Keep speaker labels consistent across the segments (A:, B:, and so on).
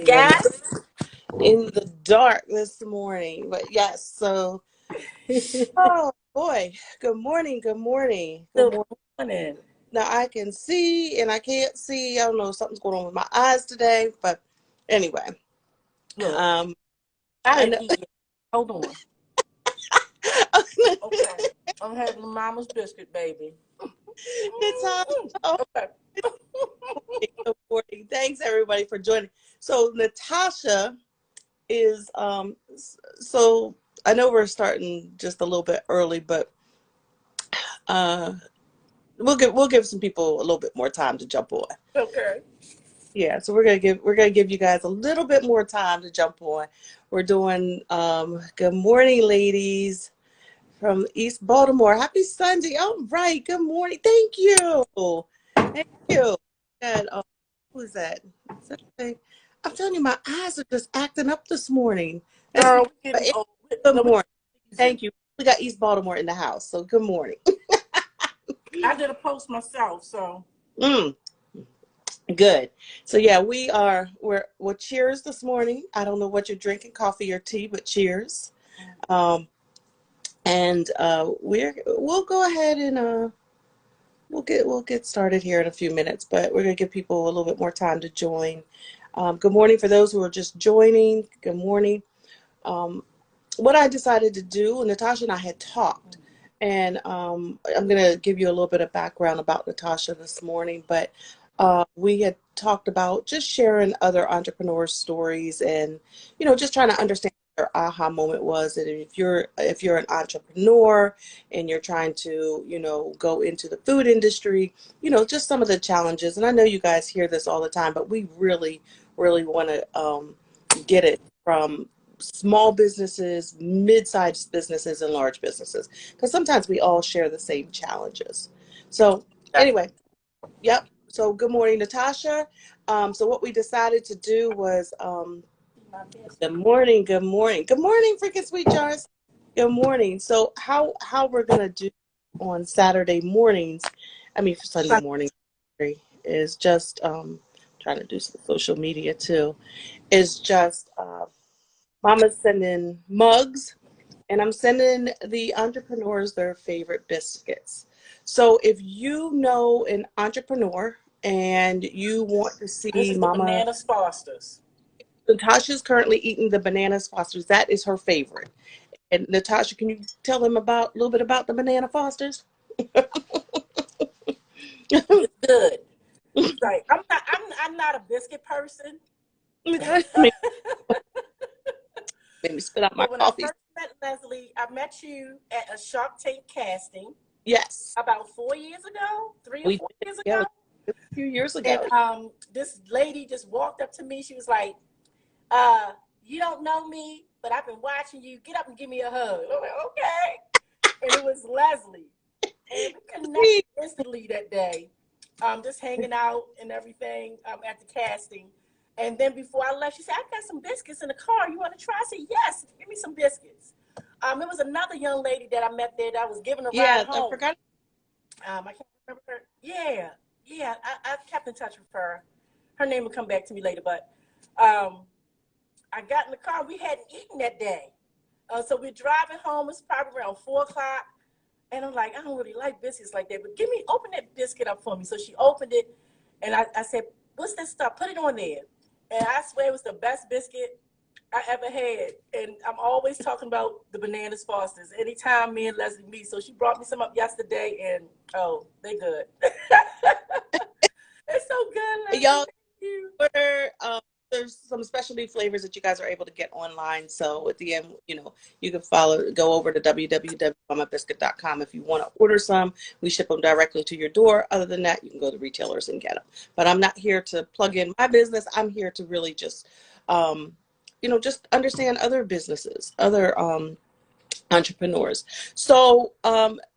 A: Guys,
B: In the dark this morning. But yes, so oh boy. Good morning, good morning, good
A: good
B: morning.
A: morning.
B: Now I can see and I can't see. I don't know if something's going on with my eyes today, but anyway.
A: Look,
B: Um
A: I
B: I
A: didn't
B: know
A: eat yet. Hold on. Okay. I'm having mama's biscuit, baby.
B: Natasha. Oh,
A: Okay.
B: good morning. Thanks everybody for joining. So Natasha is so I know we're starting just a little bit early, but uh we'll give some people a little bit more time to jump on.
A: Okay.
B: Yeah, so we're gonna give you guys a little bit more time to jump on. We're doing good morning, ladies from East Baltimore. Happy Sunday. All right, good morning. Thank you. Thank you. And who is that? Is I'm telling you, my eyes are just acting up this morning. That's
A: Girl, we getting old.
B: good
A: No, we
B: morning.
A: season.
B: Thank you. We got East Baltimore in the house, so good morning.
A: I did a post myself, so
B: Mm. Good. So yeah, we're cheers this morning. I don't know what you're drinking, coffee or tea, but cheers. Um, and we'll go ahead and we'll get started here in a few minutes, but we're gonna give people a little bit more time to join. Good morning for those who are just joining. Good morning. Um, what I decided to do, Natasha and I had talked, and I'm going to give you a little bit of background about Natasha this morning, but we had talked about just sharing other entrepreneurs' stories and, just trying to understand what their aha moment was. And if you're an entrepreneur and you're trying to, go into the food industry, just some of the challenges. And I know you guys hear this all the time, but we really, really want to get it from small businesses, mid-sized businesses, and large businesses, because sometimes we all share the same challenges. So anyway, yep. So good morning, Natasha. So what we decided to do was,
A: my biscuit.
B: good morning, good morning, good morning, freaking sweet jars. Good morning. So how we're gonna do on Saturday mornings, I mean for Sunday morning, is just trying to do some social media too. Is just Mama's sending mugs, and I'm sending the entrepreneurs their favorite biscuits. So if you know an entrepreneur and you want to
A: This
B: see
A: is the
B: Mama,
A: bananas Fosters.
B: Natasha's currently eating the bananas Fosters. That is her favorite. And Natasha, can you tell them a little bit about the banana Fosters?
A: It's good. Like I'm not a biscuit person.
B: Made me spit out my
A: But when I
B: coffee.
A: first met Leslie, I met you at a Shark Tank casting
B: Yes,
A: about 4 years ago, three or
B: we
A: four
B: did.
A: years
B: Yeah,
A: ago.
B: a few years
A: And
B: ago.
A: this lady just walked up to me. She was like, you don't know me, but I've been watching you. Get up and give me a hug. I'm like, okay. And it was Leslie. And we connected instantly that day, just hanging out and everything at the casting. And then before I left, she said, I've got some biscuits in the car. You want to try? I said, yes, give me some biscuits. It was another young lady that I met there that I was giving a ride
B: Yeah, I
A: home.
B: forgot.
A: I can't remember her. Yeah, yeah, I kept in touch with her. Her name will come back to me later, but um, I got in the car. We hadn't eaten that day. So we're driving home. It's probably around 4 o'clock. And I'm like, I don't really like biscuits like that, but open that biscuit up for me. So she opened it, and I said, what's this stuff? Put it on there. And I swear it was the best biscuit I ever had. And I'm always talking about the bananas Fosters anytime me and Leslie meet. So she brought me some up yesterday, and oh, they good. It's so good, Leslie.
B: Y'all,
A: Thank you.
B: there's some specialty flavors that you guys are able to get online. So at the end, you can go over to www.mamabiscuit.com if you want to order some. We ship them directly to your door. Other than that, you can go to retailers and get them. But I'm not here to plug in my business. I'm here to really just, just understand other businesses, other entrepreneurs. So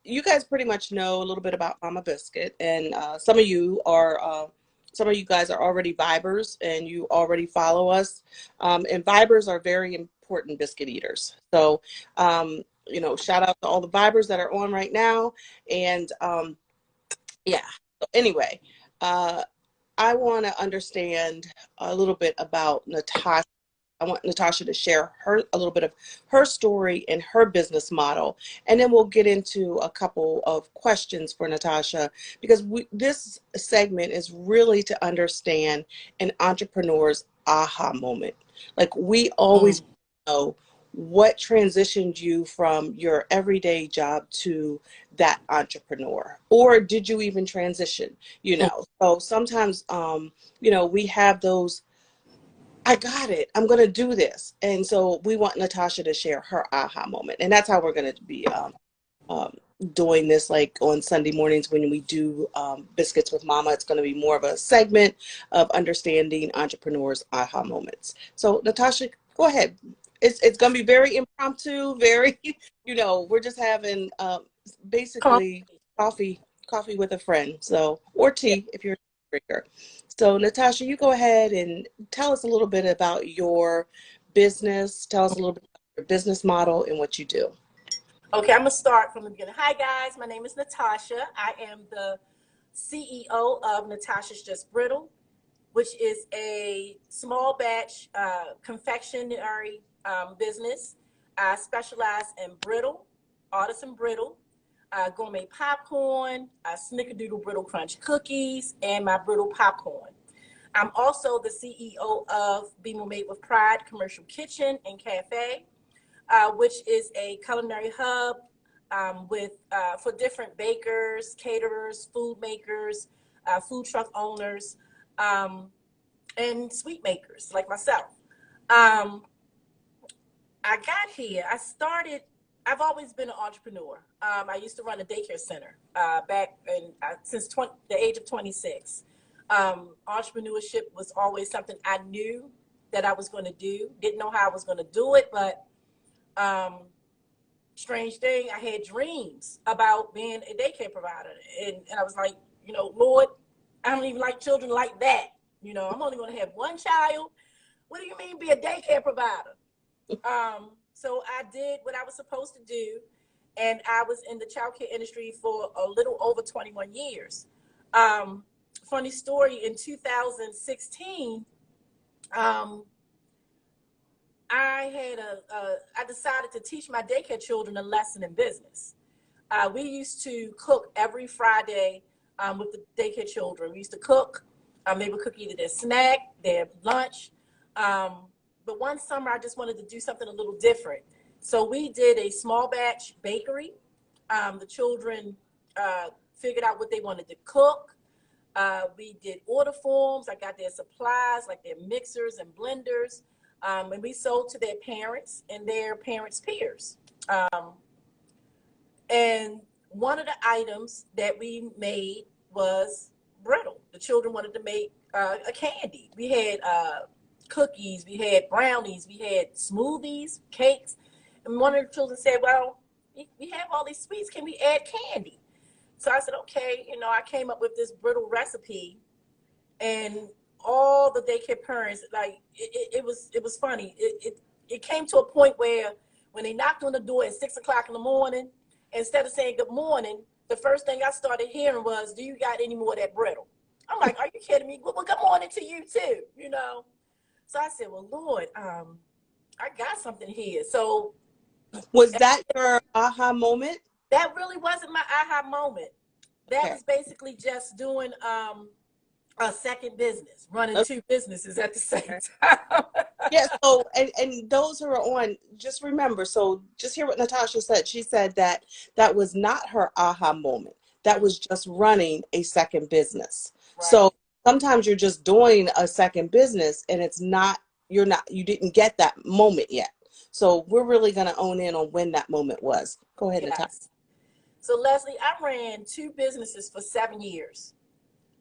B: you guys pretty much know a little bit about Mama Biscuit, and some of you guys are already Vibers and you already follow us. And Vibers are very important biscuit eaters. So shout out to all the Vibers that are on right now. And yeah. So anyway, uh, I want to understand a little bit about Natasha. I want Natasha to share a little bit of her story and her business model, and then we'll get into a couple of questions for Natasha because this segment is really to understand an entrepreneur's aha moment. Like we always
A: Mm.
B: know what transitioned you from your everyday job to that entrepreneur, or did you even transition? So sometimes we have those, I got it. I'm going to do this. And so we want Natasha to share her aha moment. And that's how we're going to be um, doing this, like on Sunday mornings when we do Biscuits with Mama. It's going to be more of a segment of understanding entrepreneurs' aha moments. So Natasha, go ahead. It's going to be very impromptu, very, we're just having basically
A: Coffee.
B: coffee with a friend. So, or
A: Yeah.
B: tea if you're a drinker. So Natasha, you go ahead and tell us a little bit about your business. Tell us a little bit about your business model and what you do.
A: Okay, I'm gonna start from the beginning. Hi guys, my name is Natasha. I am the CEO of Natasha's Just Brittle, which is a small batch confectionery business. I specialize in brittle, artisan brittle, gourmet popcorn, snickerdoodle brittle crunch cookies, and my brittle popcorn. I'm also the CEO of Be More Made with Pride Commercial Kitchen and Cafe, which is a culinary hub with for different bakers, caterers, food makers, food truck owners, um, and sweet makers like myself. Um, I got here. I've always been an entrepreneur. I used to run a daycare center back since the age of 26. Entrepreneurship was always something I knew that I was going to do. Didn't know how I was going to do it, but um, strange thing, I had dreams about being a daycare provider. And I was like, Lord, I don't even like children like that. I'm only going to have one child. What do you mean be a daycare provider? So I did what I was supposed to do. And I was in the childcare industry for a little over 21 years. Um, Funny story, in 2016, um, I decided to teach my daycare children a lesson in business. We used to cook every Friday with the daycare children. We used to cook. They would cook either their snack, their lunch. Um, but one summer, I just wanted to do something a little different. So we did a small batch bakery. The children figured out what they wanted to cook. We did order forms. I got their supplies, like their mixers and blenders. And we sold to their parents and their parents' peers. And one of the items that we made was brittle. The children wanted to make a candy. We had cookies, we had brownies, we had smoothies, cakes. And one of the children said, well, we have all these sweets. Can we add candy? So I said, okay. I came up with this brittle recipe, and all the daycare parents, like, it was funny. It came to a point where when they knocked on the door at 6 o'clock in the morning, instead of saying good morning, the first thing I started hearing was, do you got any more of that brittle? I'm like, are you kidding me? Well, good morning to you too. So I said, well, Lord, I got something here. So
B: Was that your aha moment?
A: that really wasn't my aha moment. That
B: Okay.
A: was basically just doing a second business, running
B: Okay.
A: two businesses at the same time.
B: Yeah, so and those who are on, just remember, so just hear what Natasha said. She said that that was not her aha moment. That was just running a second business.
A: Right.
B: So sometimes you're just doing a second business and you didn't get that moment yet. So we're really going to own in on when that moment was. Go ahead, Natasha.
A: Yes. So Leslie, I ran two businesses for 7 years.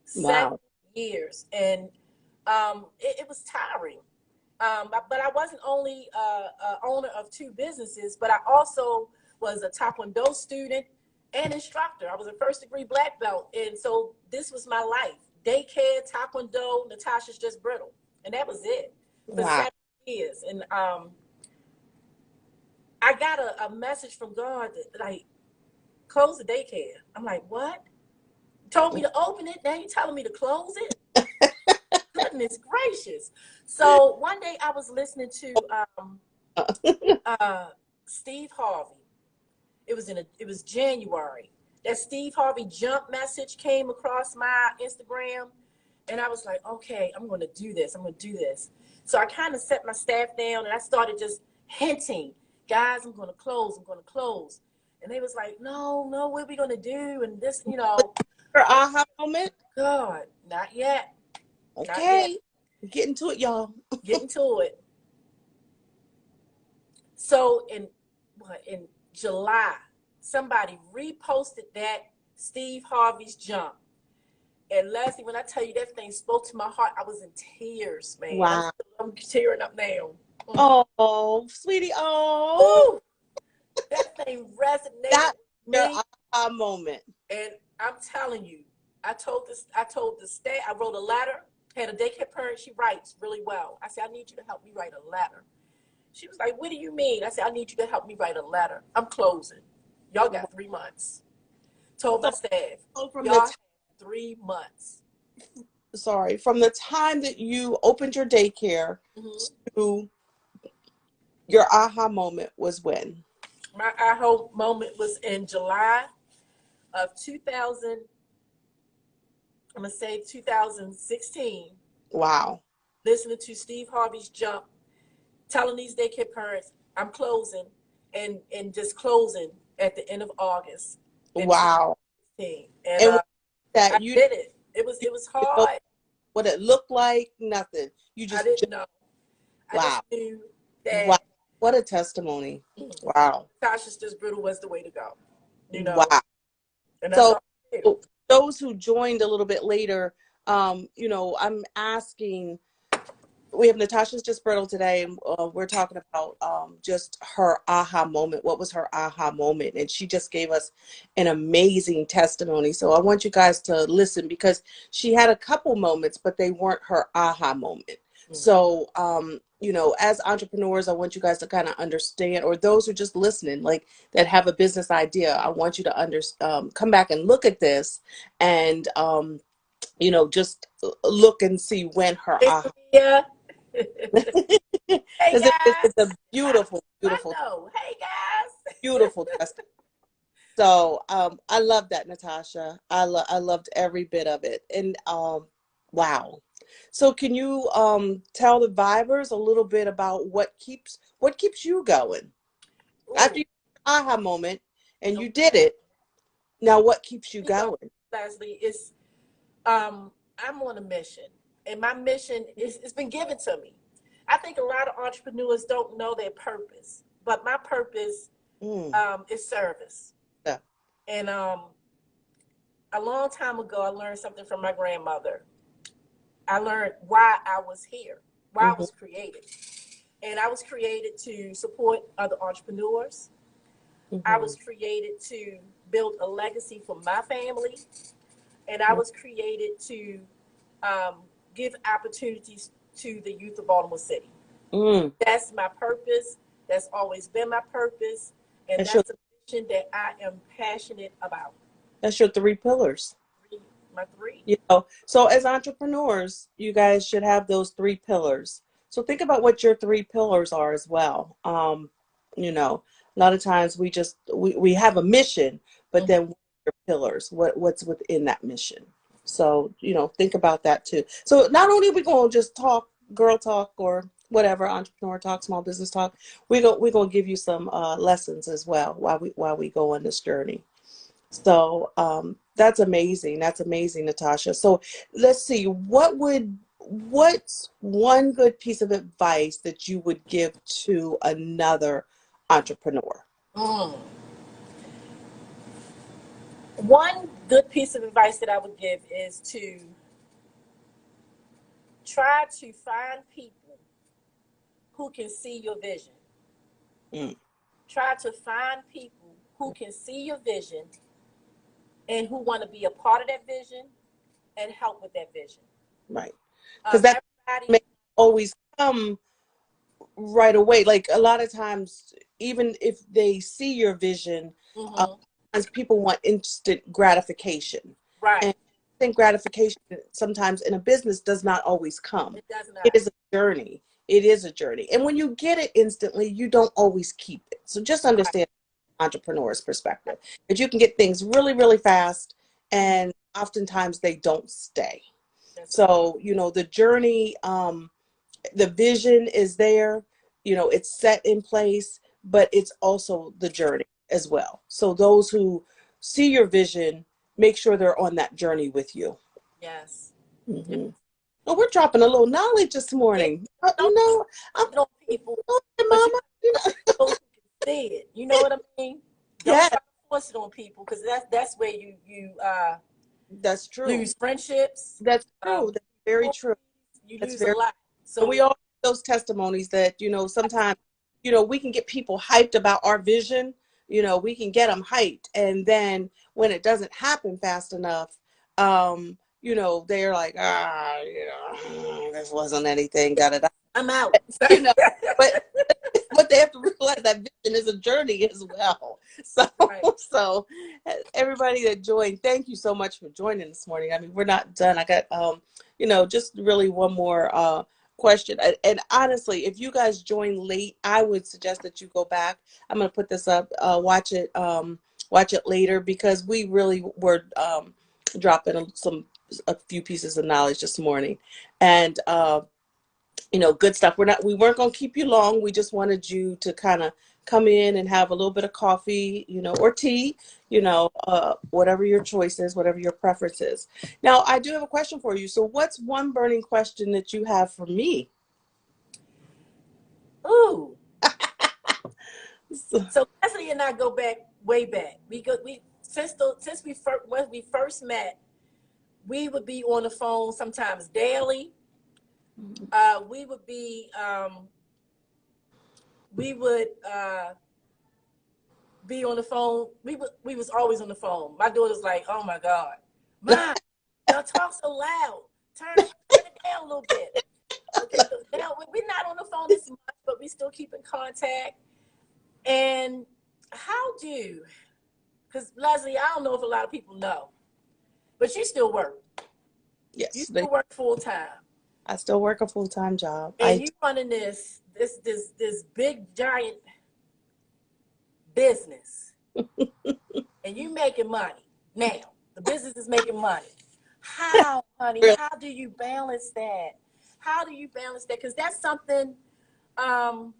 A: seven
B: Wow.
A: years, and it was tiring. But I wasn't only owner of two businesses, but I also was a Taekwondo student and instructor. I was a first degree black belt. And so this was my life: daycare, Taekwondo, Natasha's Just Brittle. And that was it for
B: Wow.
A: 7 years. And I got a message from God that, like, close the daycare. I'm like, what? Told me to open it. Now you're telling me to close it? goodness gracious. So one day I was listening to Steve Harvey. It was January. That Steve Harvey jump message came across my Instagram, and I was like, okay, I'm going to do this. I'm going to do this. So I kind of set my staff down, and I started just hinting, guys, I'm going to close. I'm going to close. And they was like, no, what are we going to do? And this,
B: Her aha moment?
A: God, not yet.
B: Okay. Get into it, y'all.
A: Get into it. So in July, somebody reposted that Steve Harvey's jump. And Leslie, when I tell you that thing spoke to my heart, I was in tears, man.
B: Wow.
A: I'm tearing up now.
B: Oh, sweetie. Oh.
A: Ooh, that thing resonated
B: That's
A: with
B: your
A: me.
B: aha moment.
A: And I'm telling you, I told the state, I wrote a letter, had a daycare parent, she writes really well. I said, I need you to help me write a letter. She was like, what do you mean? I said, I need you to help me write a letter. I'm closing. Y'all got 3 months. Told my staff, y'all have 3 months.
B: Sorry, from the time that you opened your daycare to your aha moment was when?
A: My aha moment was in July of 2000. I'm going to say 2016.
B: Wow.
A: Listening to Steve Harvey's jump, telling these daycare parents, I'm closing, and just closing at the end of August.
B: Wow.
A: And
B: that
A: I
B: you
A: did it. It was hard.
B: What it looked like, nothing. You just
A: I didn't know.
B: Wow.
A: I just knew that.
B: Wow. What a testimony. Wow.
A: Natasha's just Brittle was the way to go.
B: Wow.
A: And that's
B: so
A: all
B: those who joined a little bit later, I'm asking, we have Natasha's Just Brittle today, and we're talking about just her aha moment. What was her aha moment? And she just gave us an amazing testimony. So I want you guys to listen, because she had a couple moments, but they weren't her aha moment. So, as entrepreneurs, I want you guys to kind of understand, or those who are just listening, like that have a business idea, I want you to come back and look at this and, just look and see when her aha.
A: Yeah. Hey guys.
B: It's a beautiful, beautiful,
A: hey guys,
B: beautiful testimony. So I love that, Natasha. I loved every bit of it. And wow. So can you tell the Vibers a little bit about what keeps you going? Ooh. After your aha moment and you did it, now what keeps you going?
A: Leslie, is I'm on a mission, and my mission it's been given to me. I think a lot of entrepreneurs don't know their purpose, but my purpose is service. Yeah. And a long time ago, I learned something from my grandmother. I learned why I was here, why I was created. And I was created to support other entrepreneurs. I was created to build a legacy for my family. And I was created to give opportunities to the youth of Baltimore City. That's my purpose. That's always been my purpose. And that's a mission that I am passionate about.
B: That's your 3 pillars.
A: My 3.
B: So as entrepreneurs, you guys should have those 3 pillars. So think about what your 3 pillars are as well. A lot of times we have a mission, but then what are your pillars? What's within that mission? So, think about that too. So not only are we going to just talk girl talk or whatever, entrepreneur talk, small business talk, we're going to give you some lessons as well while we go on this journey. So that's amazing. That's amazing, Natasha. So let's see, what's one good piece of advice that you would give to another entrepreneur?
A: One good piece of advice that I would give is to try to find people who can see your vision. Try to find people who can see your vision and who want to be a part of that vision and help with that vision. Right.
B: Because that may always come right away. Like a lot of times, even if they see your vision, sometimes people want instant gratification. Right. instant gratification sometimes in a business does not always come.
A: It does not.
B: It is a journey. It is a journey. And when you get it instantly, you don't always keep it. So just
A: Right.
B: understand entrepreneur's perspective that you can get things really, really fast, and oftentimes they don't stay.
A: That's right.
B: So, the journey, the vision is there, it's set in place, but it's also the journey as well. So those who see your vision, make sure they're on that journey with you.
A: Yes.
B: Mm-hmm. Well, we're dropping a little knowledge this
A: Yeah.
B: morning. I'm
A: On people, but
B: mama.
A: those who can see it. You know what I mean? Don't
B: Yeah,
A: try to force it on people, because that's where you
B: that's true.
A: lose friendships.
B: That's true. That's very true.
A: You
B: That's
A: lose a
B: very.
A: lot.
B: And
A: So
B: we all have those testimonies that, sometimes, we can get people hyped about our vision. We can get them hyped. And then when it doesn't happen fast enough, they're like, this wasn't anything, da da da.
A: I'm out.
B: You know, but but they have to realize that vision is a journey as well. So,
A: Right.
B: so everybody that joined, thank you so much for joining this morning. I mean, we're not done. I got, just really one more question. And honestly, if you guys join late, I would suggest that you go back. I'm going to put this up, watch it later, because we really were dropping a few pieces of knowledge this morning. And, good stuff. We weren't going to keep you long. We just wanted you to kind of come in and have a little bit of coffee, or tea, whatever your choice is, whatever your preference is. Now, I do have a question for you. So what's one burning question that you have for me?
A: Ooh. So Leslie and I go back, way back. When we first met, we would be on the phone sometimes daily. We would be on the phone. We was always on the phone. My daughter's like, "Oh my God, Mom, y'all talk so loud. Turn it down a little bit." Okay, so now we're not on the phone as much, but we still keep in contact. And because Leslie, I don't know if a lot of people know, but you still work.
B: Yes,
A: You still work full time.
B: I still work a full-time job.
A: And you running this big giant business, and you making money now. The business is making money. How, honey?
B: Really?
A: How do you balance that? How do you balance that? Because that's something. I'm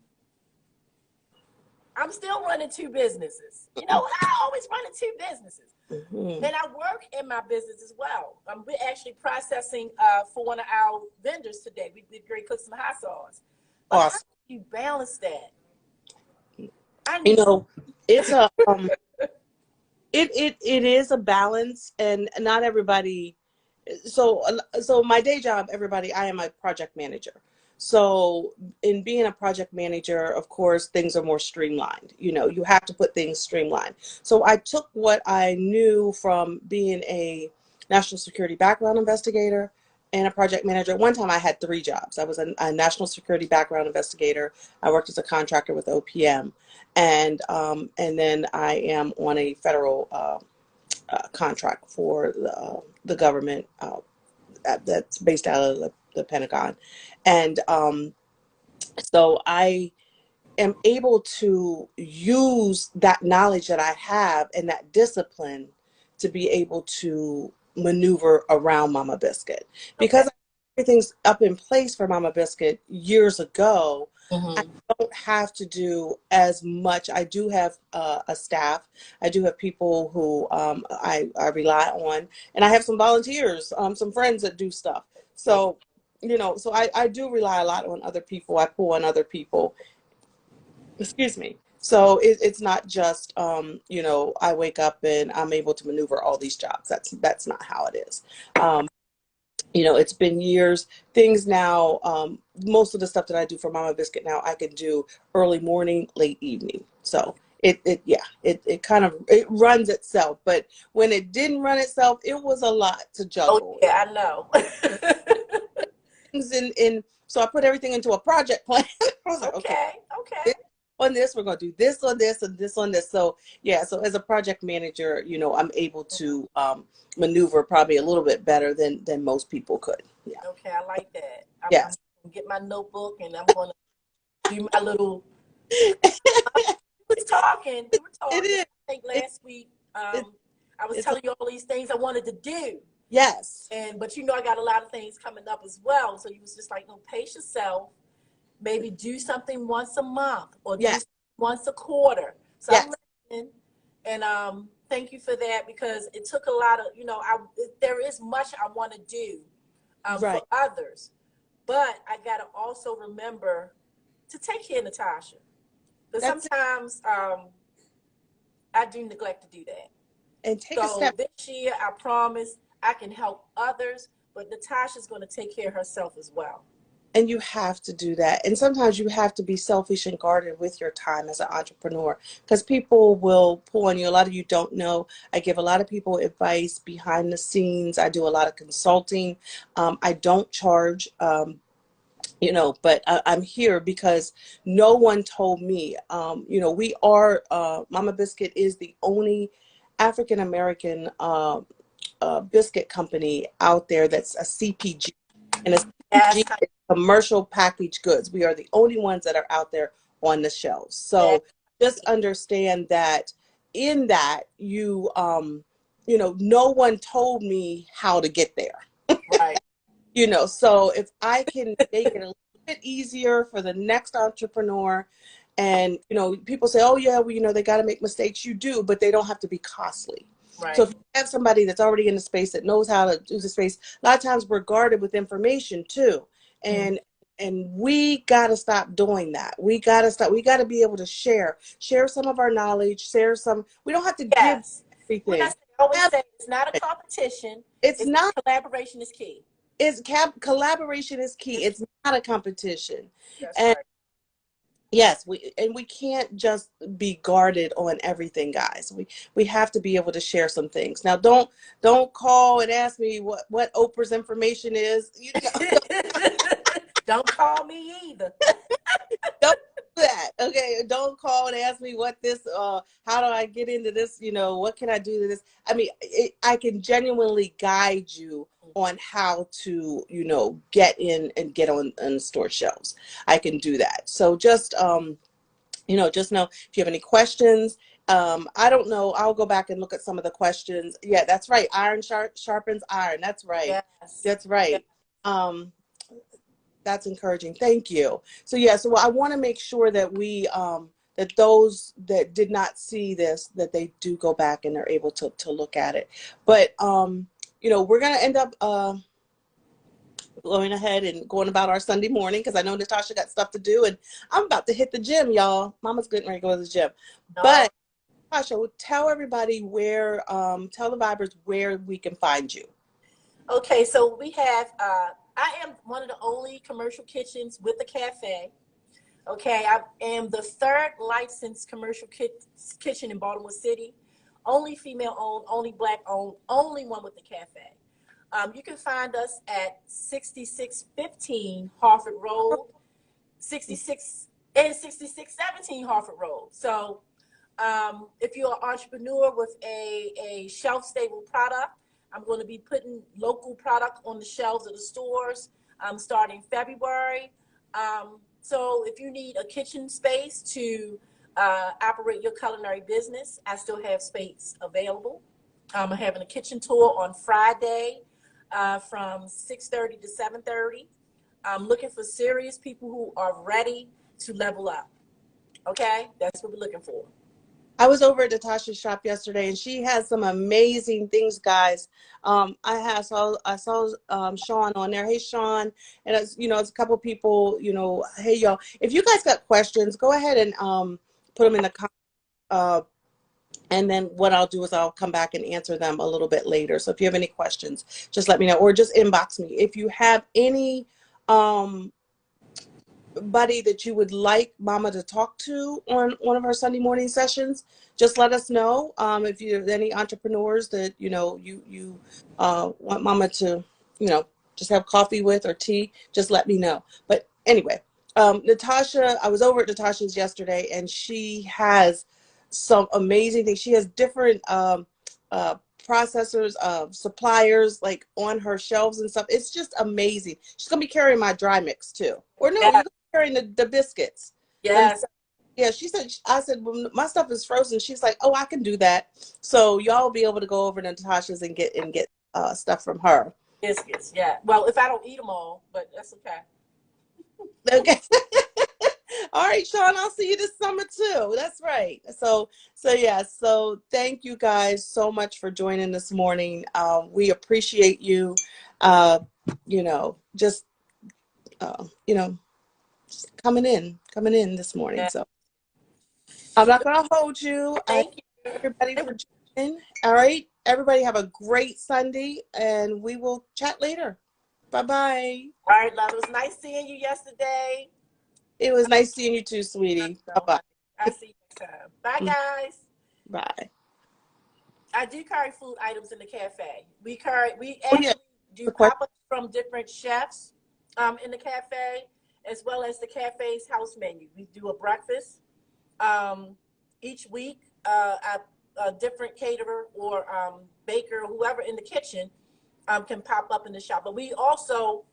A: still running two businesses. I always running two businesses.
B: Mm-hmm.
A: And I work in my business as well. We're actually processing for one of our vendors today. We did great cooks and hot sauce. But
B: Awesome.
A: how do you balance that?
B: It's a it is a balance, and not everybody. So my day job, everybody, I am a project manager. So in being a project manager, of course, things are more streamlined. You have to put things streamlined. So I took what I knew from being a national security background investigator and a project manager. At one time, I had three jobs. I was a national security background investigator. I worked as a contractor with OPM, and then I am on a federal contract for the government that's based out of the Pentagon. And so I am able to use that knowledge that I have and that discipline to be able to maneuver around Mama Biscuit. Because everything's up in place for Mama Biscuit years ago, I don't have to do as much. I do have a staff. I do have people who I rely on, and I have some volunteers, some friends that do stuff. So, so I do rely a lot on other people. I pull on other people. Excuse me. So it's not just, I wake up and I'm able to maneuver all these jobs. That's not how it is. It's been years. Things now, most of the stuff that I do for Mama Biscuit now, I can do early morning, late evening. So it kind of, it runs itself. But when it didn't run itself, it was a lot to juggle.
A: Oh, yeah, I know.
B: So I put everything into a project plan. I was like,
A: okay.
B: on this, we're going to do this on this and this on this. So yeah, so as a project manager, I'm able to maneuver probably a little bit better than most people could. Yeah.
A: Okay, I like that. I'm
B: Yes.
A: gonna get my notebook and I'm gonna do my little. We were
B: It
A: talking.
B: is.
A: I think
B: It,
A: last week,
B: it,
A: I was
B: it's a,
A: telling you all these things I wanted to do,
B: yes.
A: but I got a lot of things coming up as well. So you was just like, no, pace yourself. Maybe do something once a month or do
B: Yes.
A: something once a quarter. So I'm
B: Yes.
A: listening, and thank you for that because it took a lot of there is much I want to do for
B: Right.
A: others, but I got to also remember to take care of Natasha. But
B: That's it.
A: sometimes I do neglect to do that.
B: And take a
A: So
B: step.
A: this year, I promise I can help others, but Natasha's going to take care of herself as well.
B: And you have to do that. And sometimes you have to be selfish and guarded with your time as an entrepreneur because people will pull on you. A lot of you don't know. I give a lot of people advice behind the scenes. I do a lot of consulting. I don't charge. But I'm here because no one told me. We are, Mama Biscuit is the only African American biscuit company out there that's a CPG. And a
A: Yes,
B: CPG is commercial packaged goods. We are the only ones that are out there on the shelves.
A: that,
B: So just understand that in that no one told me how to get there.
A: right.
B: So if I can make it a little bit easier for the next entrepreneur, and people say, oh yeah, well, they got to make mistakes. You do, but they don't have to be costly. So
A: Right.
B: if you have somebody that's already in the space that knows how to do the space, a lot of times we're guarded with information too,
A: Mm.
B: and we got to stop doing that. We got to stop. We got to be able to share some of our knowledge, share some. We don't have to give
A: Yes. Like I
B: everything.
A: always say, it's not a competition.
B: It's
A: It's
B: not.
A: collaboration is key.
B: Collaboration is key. It's not a competition.
A: That's
B: And
A: right.
B: yes, we can't just be guarded on everything, guys. We have to be able to share some things. Now don't call and ask me what Oprah's information is.
A: Don't call me either.
B: Don't do that. Okay, don't call and ask me what this how do I get into this, what can I do to this? I mean, I can genuinely guide you on how to, get in and get on the store shelves. I can do that. So just know if you have any questions. I don't know. I'll go back and look at some of the questions. Yeah, that's right. Iron sharpens iron. That's right.
A: Yes.
B: That's
A: Yes.
B: right. That's encouraging. Thank you. So yeah, so I want to make sure that we that those that did not see this, that they do go back and they're able to look at it. But we're gonna end up going ahead and going about our Sunday morning because I know Natasha got stuff to do and I'm about to hit the gym, y'all. Mama's getting ready to go to the gym.
A: No.
B: But Natasha, tell everybody tell the Vibers where we can find you.
A: Okay, so we have I am one of the only commercial kitchens with a cafe. Okay, I am the third licensed commercial kitchen in Baltimore City. Only female owned, only black owned, only one with a cafe. You can find us at 6615 Harford Road, 66 and 6617 Harford Road. So if you're an entrepreneur with a shelf stable product, I'm going to be putting local product on the shelves of the stores starting February. So if you need a kitchen space to operate your culinary business, I still have space available. I'm having a kitchen tour on Friday from 6:30 to 7:30. I'm looking for serious people who are ready to level up. Okay, that's what we're looking for.
B: I was over at Natasha's shop yesterday, and she has some amazing things, guys. I saw Sean on there. Hey, Sean, and it's a couple people. Hey, y'all. If you guys got questions, go ahead and put them in the comments. And then what I'll do is I'll come back and answer them a little bit later. So if you have any questions, just let me know, or just inbox me. If you have any buddy that you would like Mama to talk to on one of our Sunday morning sessions, just let us know. If you have any entrepreneurs that you want Mama to just have coffee with or tea, just let me know. But anyway, Natasha, I was over at Natasha's yesterday, and she has some amazing things. She has different uh, processors of suppliers like on her shelves and stuff. It's just amazing. She's gonna be carrying my dry mix too. Or no,
A: Yes,
B: you're gonna be carrying the biscuits. Them,
A: yes,
B: yeah, she said. I said, well, my stuff is frozen. She's like, oh, I can do that. So y'all will be able to go over to Natasha's and get stuff from her.
A: biscuits. Yeah. Well, if I don't eat them all, but that's okay.
B: Okay. All right, Sean, I'll see you this summer too. That's right. So yeah, so thank you guys so much for joining this morning. We appreciate you. Uh, just you know, coming in this morning.
A: Yeah.
B: So I'm not gonna hold you. I
A: Thank
B: thank
A: you.
B: everybody for joining. All right, everybody have a great Sunday, and we will chat later. Bye bye.
A: All right, love. It was nice seeing you yesterday.
B: It was nice seeing you too, sweetie. Bye
A: So,
B: bye.
A: I'll see you next time. Bye, guys.
B: Bye.
A: I do carry food items in the cafe. We
B: Oh yeah,
A: actually do
B: the question.
A: pop-ups from different chefs in the cafe, as well as the cafe's house menu. We do a breakfast each week. A different caterer or baker, or whoever in the kitchen can pop up in the shop. But we also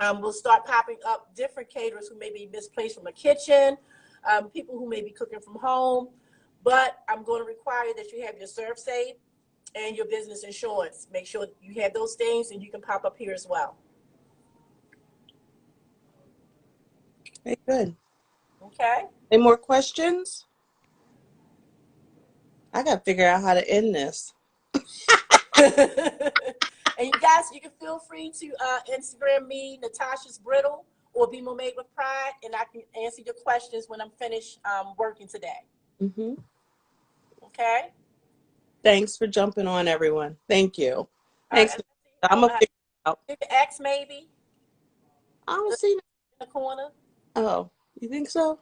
A: will start popping up different caterers who may be misplaced from a kitchen, people who may be cooking from home. But I'm going to require that you have your serve safe and your business insurance. Make sure you have those things, and you can pop up here as well.
B: Okay, good.
A: Okay.
B: Any more questions? I got to figure out how to end this.
A: And you guys, you can feel free to Instagram me, Natasha's Brittle, or Be More Made with Pride, and I can answer your questions when I'm finished working today.
B: Hmm.
A: Okay.
B: Thanks for jumping on, everyone. Thank you.
A: All right.
B: Thanks.
A: I
B: I'm
A: don't
B: going
A: know
B: to
A: how
B: figure it out.
A: to X maybe
B: I don't
A: in
B: see.
A: the corner.
B: Oh, you think so?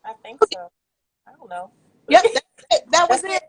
A: I think so. I don't know.
B: Yep, that
A: That's
B: was
A: it.
B: it.